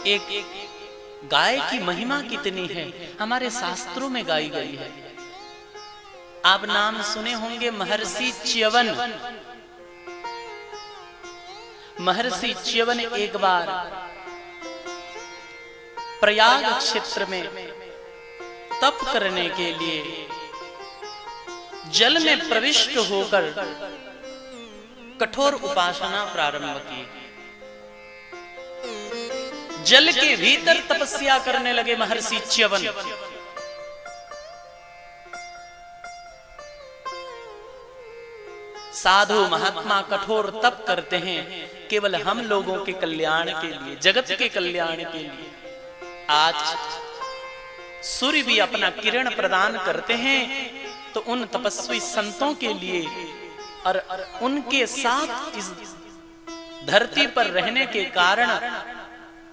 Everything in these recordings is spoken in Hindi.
एक गाय की महिमा कितनी है हमारे शास्त्रों में गाई गई है। आप नाम सुने होंगे महर्षि च्यवन। महर्षि च्यवन एक बार प्रयाग क्षेत्र में तप करने के लिए जल में प्रविष्ट होकर कठोर उपासना प्रारंभ की। जल के भीतर तपस्या करने लगे महर्षि च्यवन। साधु महात्मा कठोर तप करते हैं केवल हम लोगों के कल्याण के लिए, जगत के कल्याण के लिए। आज सूर्य भी अपना किरण प्रदान करते हैं तो उन तपस्वी संतों के लिए और उनके साथ इस धरती पर रहने के कारण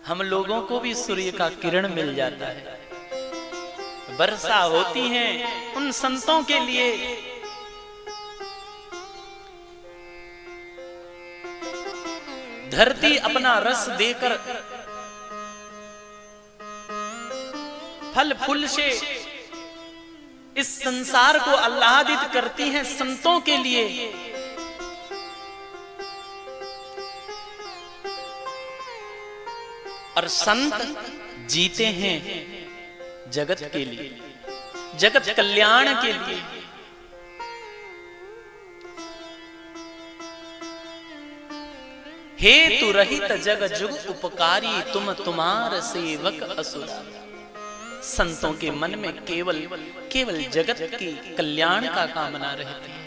हम लोगों को भी सूर्य का किरण मिल जाता है, वर्षा होती है उन संतों के लिए। धरती अपना रस देकर फल फूल से इस संसार को आह्लादित करती है संतों के लिए। और संत जीते हैं जगत के लिए, जगत कल्याण के लिए। हेतु रहित जग जुग उपकारी तुम तुम्हार सेवक असुरा। संतों के मन में केवल केवल जगत की कल्याण का कामना रहती है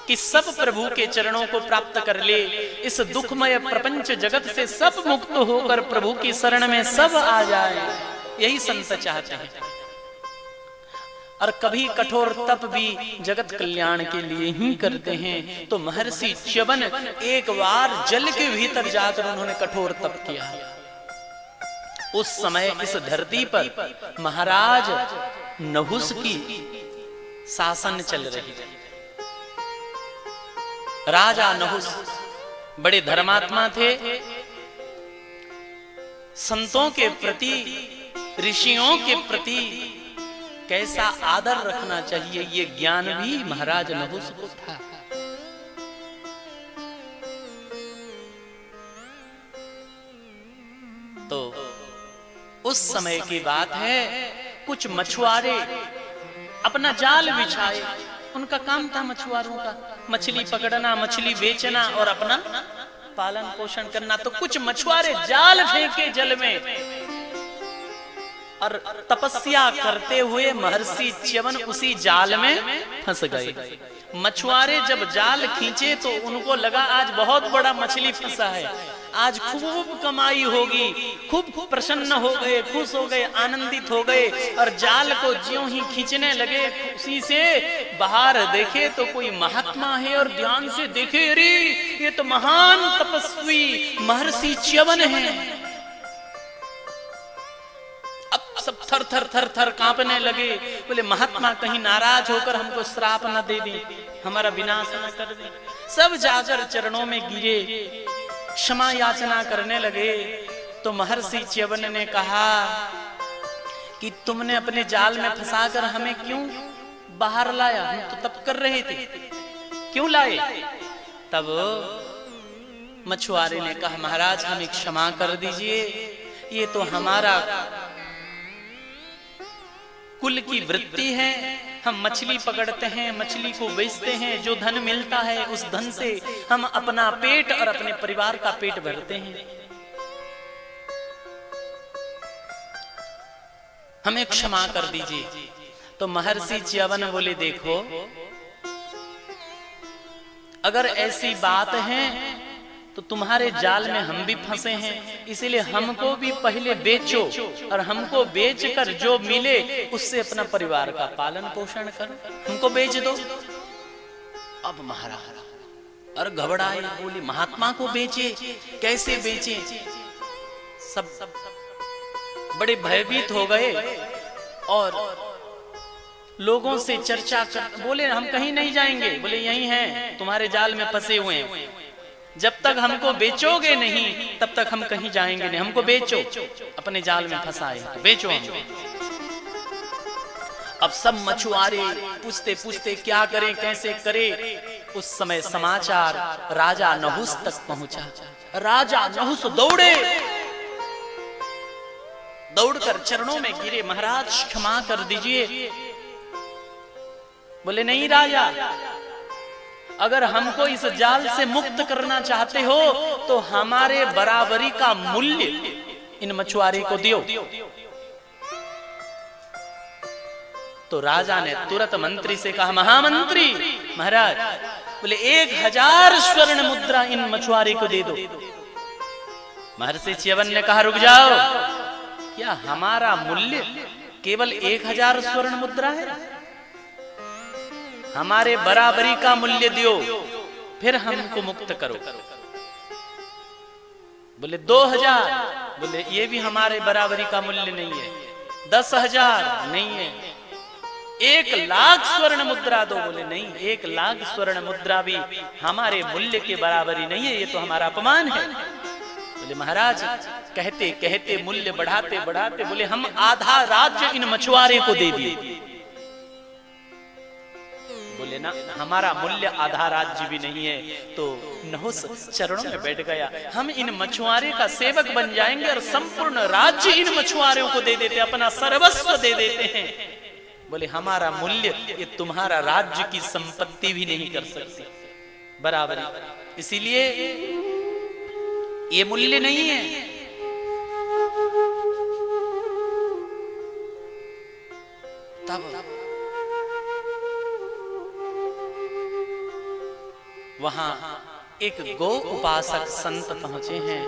कि सब प्रभु के चरणों को प्राप्त कर ले, इस दुखमय प्रपंच जगत से सब मुक्त होकर प्रभु की शरण में सब आ जाए। यही संत चाहते हैं। और कभी कठोर तप भी जगत कल्याण के लिए ही करते हैं। तो महर्षि च्यवन एक बार जल के भीतर जाकर उन्होंने कठोर तप किया। उस समय इस धरती पर महाराज नहुस की शासन चल रही है। राजा नहुस बड़े धर्मात्मा थे। संतों के प्रति, ऋषियों के प्रति कैसा आदर रखना चाहिए ये ज्ञान भी महाराज नहुस को था। तो उस समय की बात है, कुछ मछुआरे अपना जाल बिछाए। उनका काम था मछुआरों का मछली पकड़ना, मछली बेचना और अपना पालन पोषण करना। तो कुछ मछुआरे जाल फेंके जल में और तपस्या करते हुए महर्षि च्यवन उसी जाल में फंस गए। मछुआरे जब जाल खींचे तो उनको लगा आज बहुत बड़ा मछली फंसा है, आज खूब कमाई होगी। खूब प्रसन्न हो गए, खुश हो गए, आनंदित हो गए और जाल को ज्यों ही खींचने लगे, उसी से बाहर देखे तो कोई महात्मा है और ध्यान से देखे, अरे ये तो महान तपस्वी महर्षि च्यवन है। अब सब थर थर थर थर कांपने लगे। बोले महात्मा कहीं नाराज होकर हमको श्राप न दे दे, हमारा विनाश न कर दे। सब जाकर चरणों में गिरे, क्षमा याचना करने लगे। तो महर्षि च्यवन ने कहा कि तुमने अपने जाल में फंसाकर हमें क्यों बाहर लाया? हम तो तप कर रहे थे, क्यों लाए? तब मछुआरे ने कहा महाराज हमें क्षमा कर दीजिए, ये तो हमारा कुल की वृत्ति है। हम मछली पकड़ते हैं, मछली को बेचते हैं, जो धन मिलता है उस धन से हम अपना पेट और अपने परिवार का पेट भरते हैं। हमें क्षमा कर दीजिए। तो महर्षि च्यवन बोले देखो, अगर ऐसी बात है तो तुम्हारे जाल में हम भी फंसे हैं, इसीलिए हमको भी पहले बेचो और हमको बेचकर जो मिले उससे अपना परिवार का पालन पोषण करो, हमको बेच दो। अब महाराज और घबराए, बोले महात्मा को बेचे, कैसे बेचे? सब बड़े भयभीत हो गए और लोगों से चर्चा कर बोले हम कहीं नहीं जाएंगे। बोले यहीं हैं, तुम्हारे जाल में फंसे हुए हैं। जब तक हमको बेचोगे नहीं तब तक हम कहीं जाएंगे नहीं, हमको बेचो, अपने जाल में फंसाए, बेचो हमको। अब सब मछुआरे पूछते पूछते क्या करें कैसे करें। उस समय समाचार राजा नहुस तक पहुंचा। राजा नहुस दौड़े, दौड़कर चरणों में गिरे, महाराज क्षमा कर दीजिए। बोले नहीं राजा, अगर हमको इस जाल से मुक्त करना चाहते हो तो हमारे बराबरी का मूल्य इन मछुआरे को दियो। तो राजा ने तुरंत मंत्री से कहा, महामंत्री महाराज, बोले 1000 स्वर्ण मुद्रा इन मछुआरे को दे दो। महर्षि च्यवन ने कहा, रुक जाओ, क्या हमारा मूल्य केवल 1000 स्वर्ण मुद्रा है? हमारे बराबरी का मूल्य दियो, फिर हमको मुक्त करो। बोले 2000, बोले ये भी हमारे बराबरी का मूल्य नहीं है। 10,000 नहीं है। 1,00,000 स्वर्ण मुद्रा दो। बोले नहीं, 1,00,000 स्वर्ण मुद्रा भी हमारे मूल्य के बराबरी नहीं है, ये तो हमारा अपमान है। बोले महाराज, कहते कहते मूल्य बढ़ाते बढ़ाते बोले हम आधा राज्य इन मछुआरे को दे दिए। बोले ना, हमारा मूल्य आधा राज्य भी नहीं है। तो नहुस चरणों में बैठ गया, हम इन मछुआरे का सेवक बन जाएंगे और संपूर्ण राज्य इन मछुआरों को दे देते, अपना सर्वस्व दे देते हैं। बोले हमारा मूल्य ये तुम्हारा राज्य की संपत्ति भी नहीं कर सकती बराबरी, इसीलिए ये मूल्य नहीं है। तब वहां एक गौ उपासक संत पहुंचे हैं।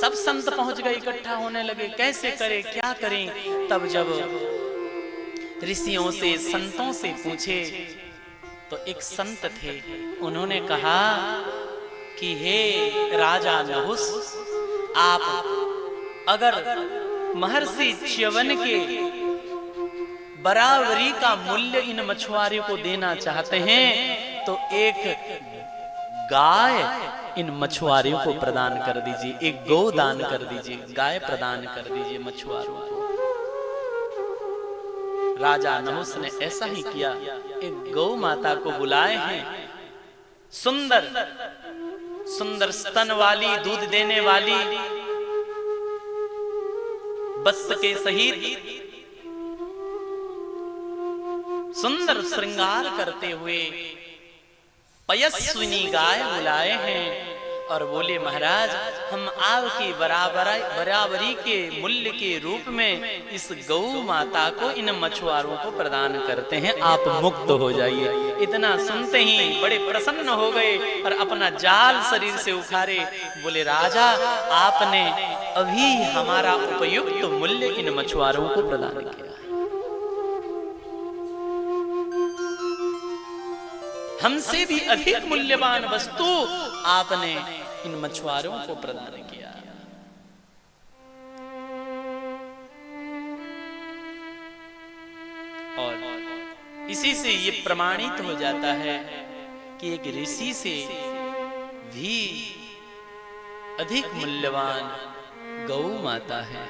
सब संत पहुंच गए, इकट्ठा होने लगे, कैसे करें क्या करें। तब जब ऋषियों से संतों से पूछे तो एक संत थे, उन्होंने कहा कि हे राजा नहुस, आप अगर महर्षि च्यवन के बराबरी का मूल्य इन मछुआरों को देना चाहते हैं तो एक गाय इन मछुआरों को प्रदान कर दीजिए, एक गौ दान कर दीजिए, गाय प्रदान कर दीजिए मछुआरों को। राजा नहुस ने ऐसा ही किया, एक गौ माता को बुलाए हैं, सुंदर सुंदर स्तन वाली, दूध देने वाली, बस के सहित सुंदर श्रृंगार करते हुए पयस्विनी गाय बुलाए हैं और बोले महाराज, हम आपकी बराबरी के मूल्य के रूप में इस गौ माता को इन मछुआरों को प्रदान करते हैं, आप मुक्त हो जाइए। इतना सुनते ही बड़े प्रसन्न हो गए और अपना जाल शरीर से उखाड़े। बोले राजा, आपने अभी हमारा उपयुक्त मूल्य इन मछुआरों को प्रदान किया, हमसे भी अधिक मूल्यवान वस्तु आपने इन मछुआरों को प्रदान किया। और इसी से ये प्रमाणित हो जाता है कि एक ऋषि से भी अधिक मूल्यवान गौ माता है।